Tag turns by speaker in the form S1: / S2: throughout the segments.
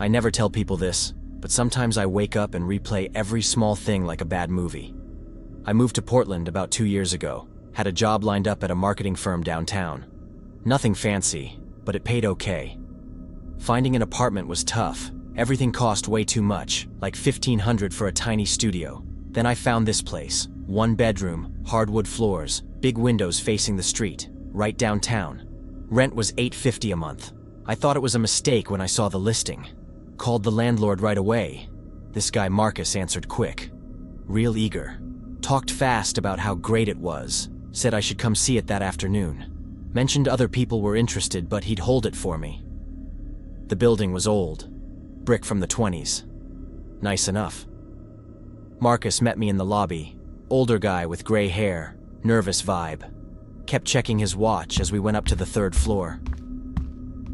S1: I never tell people this, but sometimes I wake up and replay every small thing like a bad movie. I moved to Portland about 2 years ago, had a job lined up at a marketing firm downtown. Nothing fancy, but it paid okay. Finding an apartment was tough. Everything cost way too much, like $1,500 for a tiny studio. Then I found this place. 1 bedroom, hardwood floors, big windows facing the street, right downtown. Rent was $850 a month. I thought it was a mistake when I saw the listing. Called the landlord right away. This guy Marcus answered quick. Real eager. Talked fast about how great it was. Said I should come see it that afternoon. Mentioned other people were interested, but he'd hold it for me. The building was old. Brick from the 20s. Nice enough. Marcus met me in the lobby. Older guy with gray hair, nervous vibe. Kept checking his watch as we went up to the 3rd floor.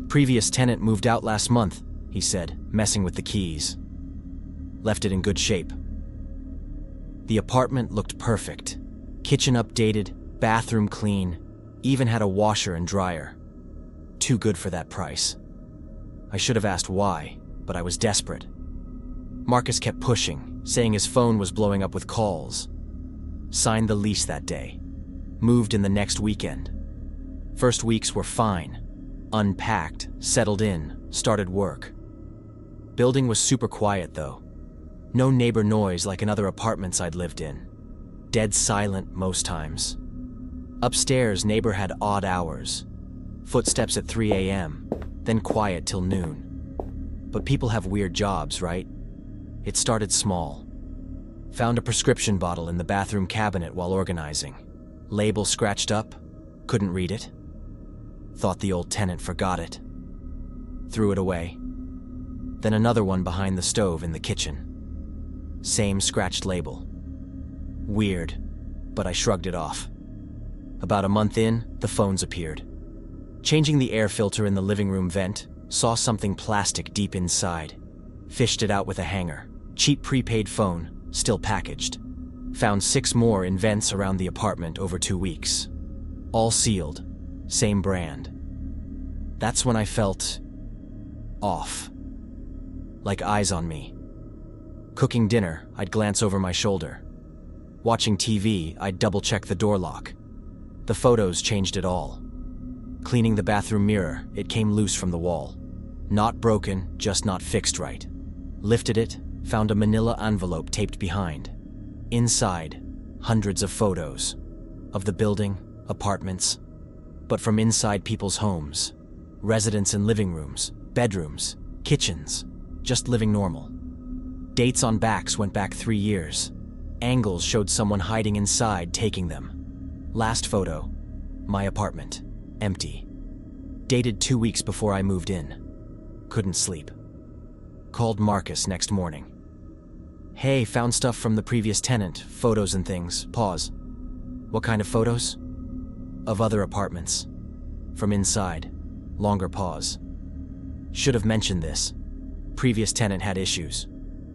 S1: Previous tenant moved out last month, he said, messing with the keys. Left it in good shape. The apartment looked perfect. Kitchen updated, bathroom clean, even had a washer and dryer. Too good for that price. I should have asked why, but I was desperate. Marcus kept pushing, saying his phone was blowing up with calls. Signed the lease that day. Moved in the next weekend. First weeks were fine. Unpacked, settled in, started work. Building was super quiet though. No neighbor noise like in other apartments I'd lived in. Dead silent most times. Upstairs, neighbor had odd hours. Footsteps at 3 a.m., then quiet till noon. But people have weird jobs, right? It started small. Found a prescription bottle in the bathroom cabinet while organizing. Label scratched up, couldn't read it. Thought the old tenant forgot it. Threw it away. Then another one behind the stove in the kitchen. Same scratched label. Weird, but I shrugged it off. About a month in, the phones appeared. Changing the air filter in the living room vent, saw something plastic deep inside. Fished it out with a hanger. Cheap prepaid phone, still packaged. Found 6 more in vents around the apartment over 2 weeks. All sealed, same brand. That's when I felt off. Like eyes on me. Cooking dinner, I'd glance over my shoulder. Watching TV, I'd double-check the door lock. The photos changed it all. Cleaning the bathroom mirror, it came loose from the wall. Not broken, just not fixed right. Lifted it, found a manila envelope taped behind. Inside, hundreds of photos. Of the building, apartments. But from inside people's homes. Residents in living rooms, bedrooms, kitchens. Just living normal. Dates on backs went back 3 years. Angles showed someone hiding inside taking them. Last photo, my apartment, empty. Dated 2 weeks before I moved in. Couldn't sleep. Called Marcus next morning. Hey, found stuff from the previous tenant, photos and things. Pause. What kind of photos? Of other apartments. From inside. Longer pause. Should have mentioned this. Previous tenant had issues.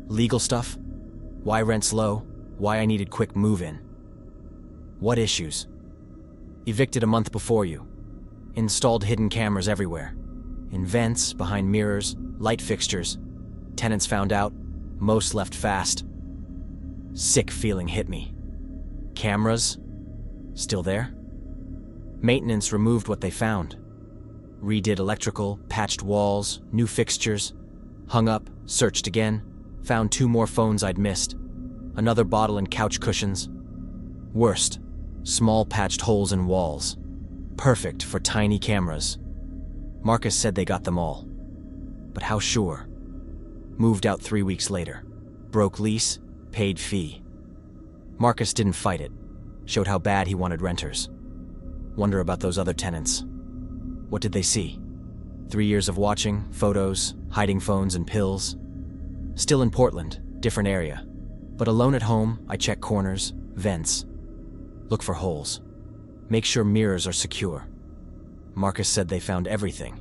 S1: Legal stuff? Why rent's low? Why I needed quick move-in? What issues? Evicted a month before you. Installed hidden cameras everywhere. In vents, behind mirrors, light fixtures. Tenants found out. Most left fast. Sick feeling hit me. Cameras? Still there? Maintenance removed what they found. Redid electrical, patched walls, new fixtures. Hung up, searched again. Found 2 more phones I'd missed. Another bottle and couch cushions. Worst, small patched holes in walls. Perfect for tiny cameras. Marcus said they got them all. But how sure? Moved out 3 weeks later. Broke lease, paid fee. Marcus didn't fight it. Showed how bad he wanted renters. Wonder about those other tenants. What did they see? 3 years of watching, photos, hiding phones and pills. Still in Portland, different area. But alone at home, I check corners, vents. Look for holes. Make sure mirrors are secure. Marcus said they found everything.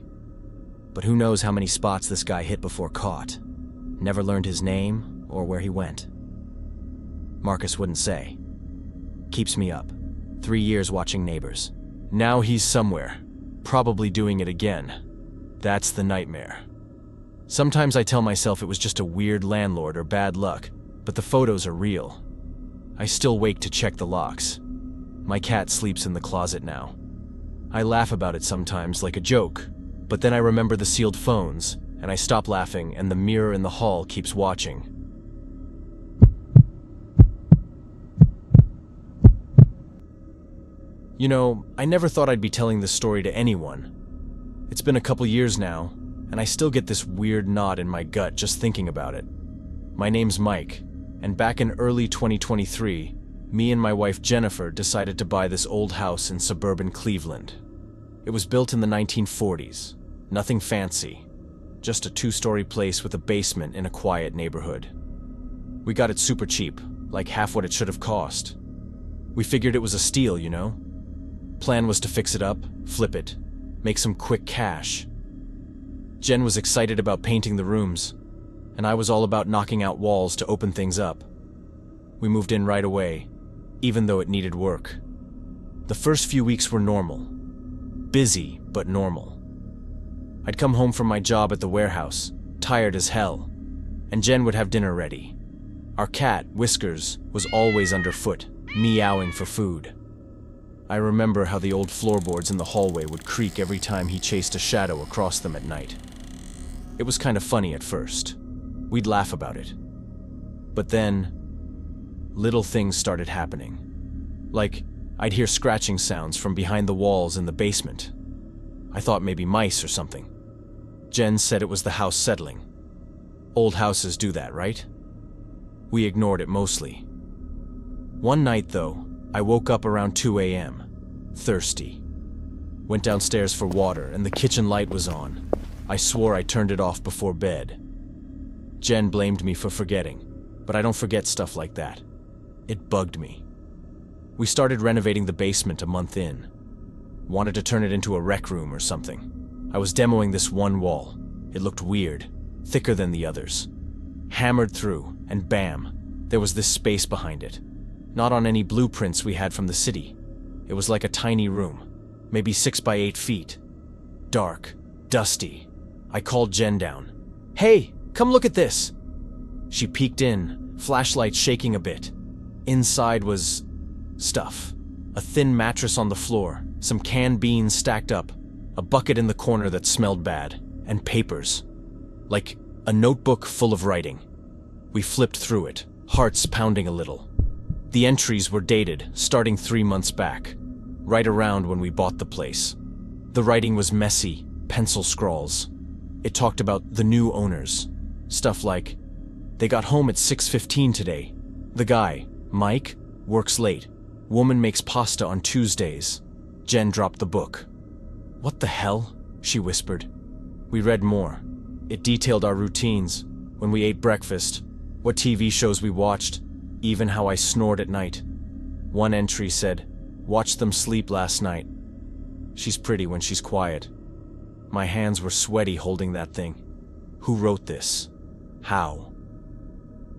S1: But who knows how many spots this guy hit before caught. Never learned his name or where he went. Marcus wouldn't say. Keeps me up. 3 years watching neighbors. Now he's somewhere. Probably doing it again. That's the nightmare. Sometimes I tell myself it was just a weird landlord or bad luck, but the photos are real. I still wake to check the locks. My cat sleeps in the closet now. I laugh about it sometimes like a joke, but then I remember the sealed phones, and I stop laughing, and the mirror in the hall keeps watching. You know, I never thought I'd be telling this story to anyone. It's been a couple years now, and I still get this weird knot in my gut just thinking about it. My name's Mike, and back in early 2023, me and my wife Jennifer decided to buy this old house in suburban Cleveland. It was built in the 1940s. Nothing fancy, just a 2-story place with a basement in a quiet neighborhood. We got it super cheap, like half what it should have cost. We figured it was a steal, you know? Plan was to fix it up, flip it, make some quick cash. Jen was excited about painting the rooms, and I was all about knocking out walls to open things up. We moved in right away, even though it needed work. The first few weeks were normal. Busy, but normal. I'd come home from my job at the warehouse, tired as hell, and Jen would have dinner ready. Our cat, Whiskers, was always underfoot, meowing for food. I remember how the old floorboards in the hallway would creak every time he chased a shadow across them at night. It was kind of funny at first. We'd laugh about it. But then, little things started happening. Like, I'd hear scratching sounds from behind the walls in the basement. I thought maybe mice or something. Jen said it was the house settling. Old houses do that, right? We ignored it mostly. One night, though, I woke up around 2 a.m., thirsty. Went downstairs for water, and the kitchen light was on. I swore I turned it off before bed. Jen blamed me for forgetting, but I don't forget stuff like that. It bugged me. We started renovating the basement a month in. Wanted to turn it into a rec room or something. I was demoing this one wall. It looked weird, thicker than the others. Hammered through, and bam, there was this space behind it. Not on any blueprints we had from the city. It was like a tiny room, maybe 6 by 8 feet. Dark, dusty. I called Jen down. "Hey, come look at this." She peeked in, flashlight shaking a bit. Inside was stuff. A thin mattress on the floor, some canned beans stacked up, a bucket in the corner that smelled bad, and papers. Like a notebook full of writing. We flipped through it, hearts pounding a little. The entries were dated, starting 3 months back, right around when we bought the place. The writing was messy, pencil scrawls. It talked about the new owners. Stuff like, "They got home at 6:15 today. The guy, Mike, works late. Woman makes pasta on Tuesdays." Jen dropped the book. "What the hell?" she whispered. We read more. It detailed our routines, when we ate breakfast, what TV shows we watched, even how I snored at night. One entry said, "Watched them sleep last night. She's pretty when she's quiet." My hands were sweaty holding that thing. Who wrote this? How?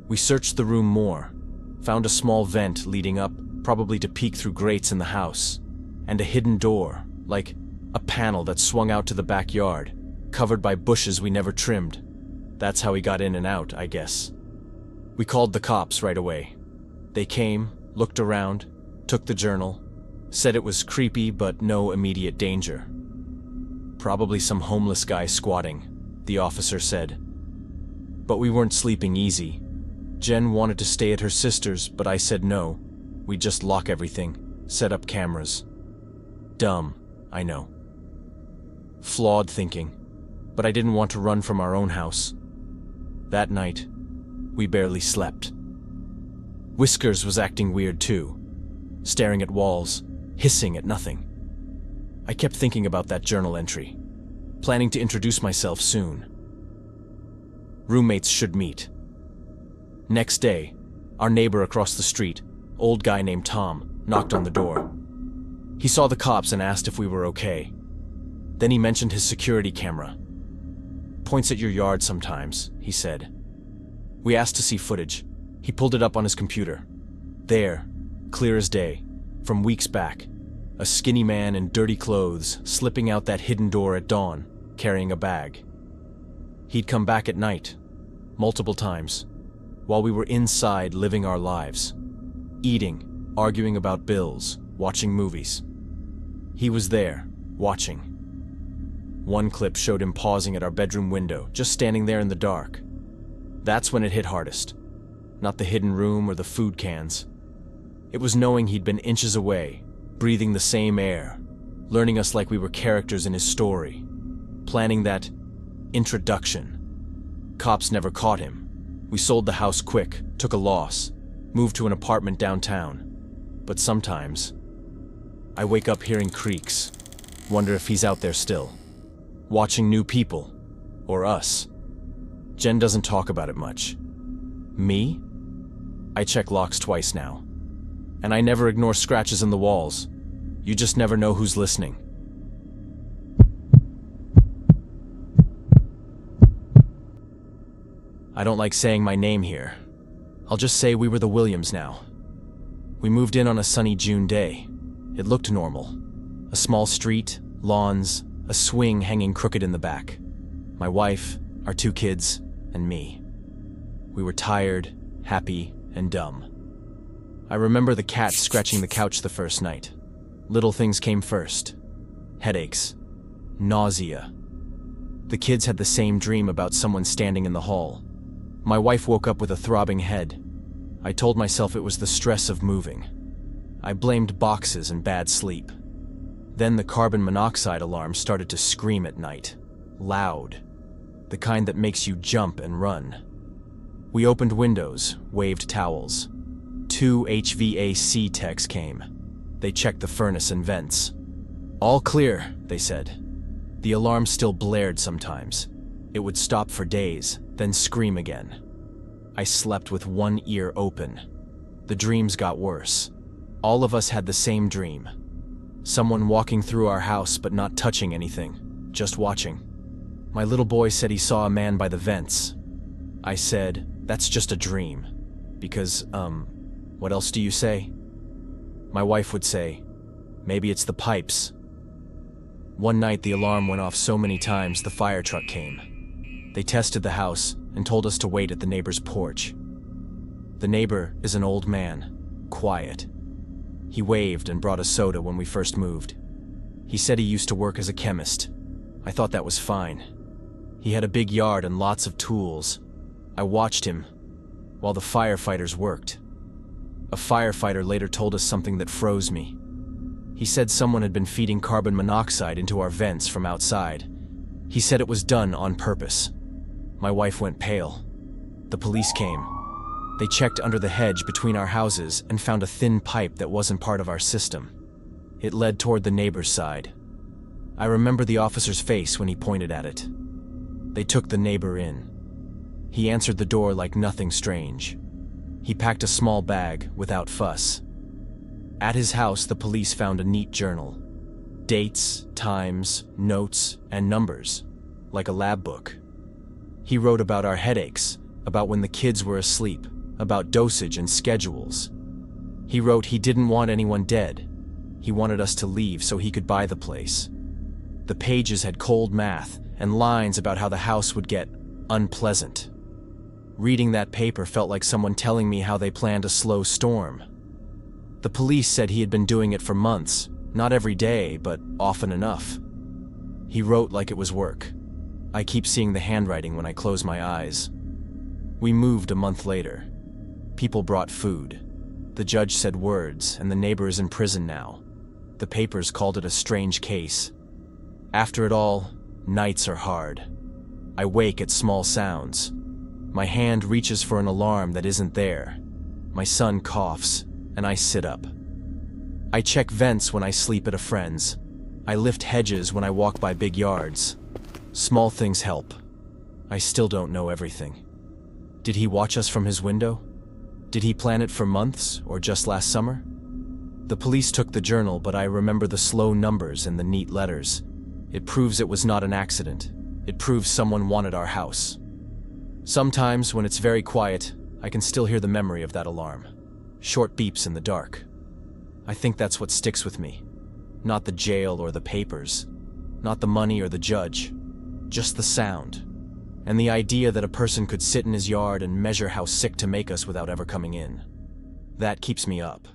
S1: We searched the room more, found a small vent leading up, probably to peek through grates in the house, and a hidden door, like a panel that swung out to the backyard, covered by bushes we never trimmed. That's how he got in and out, I guess. We called the cops right away. They came, looked around, took the journal, said it was creepy but no immediate danger. "Probably some homeless guy squatting," the officer said. But we weren't sleeping easy. Jen wanted to stay at her sister's, but I said no. We'd just lock everything, set up cameras. Dumb, I know. Flawed thinking, but I didn't want to run from our own house. That night, we barely slept. Whiskers was acting weird too, staring at walls, hissing at nothing. I kept thinking about that journal entry, planning to introduce myself soon. Roommates should meet. Next day, our neighbor across the street, old guy named Tom, knocked on the door. He saw the cops and asked if we were okay. Then he mentioned his security camera. "Points at your yard sometimes," he said. We asked to see footage. He pulled it up on his computer. There, clear as day, from weeks back, a skinny man in dirty clothes slipping out that hidden door at dawn, carrying a bag. He'd come back at night, multiple times, while we were inside living our lives, eating, arguing about bills, watching movies. He was there, watching. One clip showed him pausing at our bedroom window, just standing there in the dark. That's when it hit hardest. Not the hidden room or the food cans. It was knowing he'd been inches away, breathing the same air, learning us like we were characters in his story, planning that introduction. Cops never caught him. We sold the house quick, took a loss, moved to an apartment downtown. But sometimes, I wake up hearing creaks, wonder if he's out there still, watching new people, or us. Jen doesn't talk about it much. Me? I check locks twice now. And I never ignore scratches in the walls. You just never know who's listening. I don't like saying my name here. I'll just say we were the Williams now. We moved in on a sunny June day. It looked normal. A small street, lawns, a swing hanging crooked in the back. My wife, our 2 kids, and me. We were tired, happy, and dumb. I remember the cat scratching the couch the first night. Little things came first. Headaches. Nausea. The kids had the same dream about someone standing in the hall. My wife woke up with a throbbing head. I told myself it was the stress of moving. I blamed boxes and bad sleep. Then the carbon monoxide alarm started to scream at night. Loud. The kind that makes you jump and run. We opened windows, waved towels. 2 HVAC techs came. They checked the furnace and vents. All clear, they said. The alarm still blared sometimes. It would stop for days, then scream again. I slept with one ear open. The dreams got worse. All of us had the same dream. Someone walking through our house but not touching anything, just watching. My little boy said he saw a man by the vents. I said, that's just a dream. Because, what else do you say? My wife would say, maybe it's the pipes. One night the alarm went off so many times the fire truck came. They tested the house and told us to wait at the neighbor's porch. The neighbor is an old man, quiet. He waved and brought a soda when we first moved. He said he used to work as a chemist. I thought that was fine. He had a big yard and lots of tools. I watched him while the firefighters worked. A firefighter later told us something that froze me. He said someone had been feeding carbon monoxide into our vents from outside. He said it was done on purpose. My wife went pale. The police came. They checked under the hedge between our houses and found a thin pipe that wasn't part of our system. It led toward the neighbor's side. I remember the officer's face when he pointed at it. They took the neighbor in. He answered the door like nothing strange. He packed a small bag without fuss. At his house, the police found a neat journal. Dates, times, notes, and numbers, like a lab book. He wrote about our headaches, about when the kids were asleep, about dosage and schedules. He wrote he didn't want anyone dead. He wanted us to leave so he could buy the place. The pages had cold math and lines about how the house would get unpleasant. Reading that paper felt like someone telling me how they planned a slow storm. The police said he had been doing it for months, not every day, but often enough. He wrote like it was work. I keep seeing the handwriting when I close my eyes. We moved a month later. People brought food. The judge said words, and the neighbor is in prison now. The papers called it a strange case. After it all, nights are hard. I wake at small sounds. My hand reaches for an alarm that isn't there. My son coughs, and I sit up. I check vents when I sleep at a friend's. I lift hedges when I walk by big yards. Small things help. I still don't know everything. Did he watch us from his window? Did he plan it for months, or just last summer? The police took the journal, but I remember the slow numbers and the neat letters. It proves it was not an accident. It proves someone wanted our house. Sometimes, when it's very quiet, I can still hear the memory of that alarm. Short beeps in the dark. I think that's what sticks with me. Not the jail or the papers. Not the money or the judge. Just the sound. And the idea that a person could sit in his yard and measure how sick to make us without ever coming in. That keeps me up.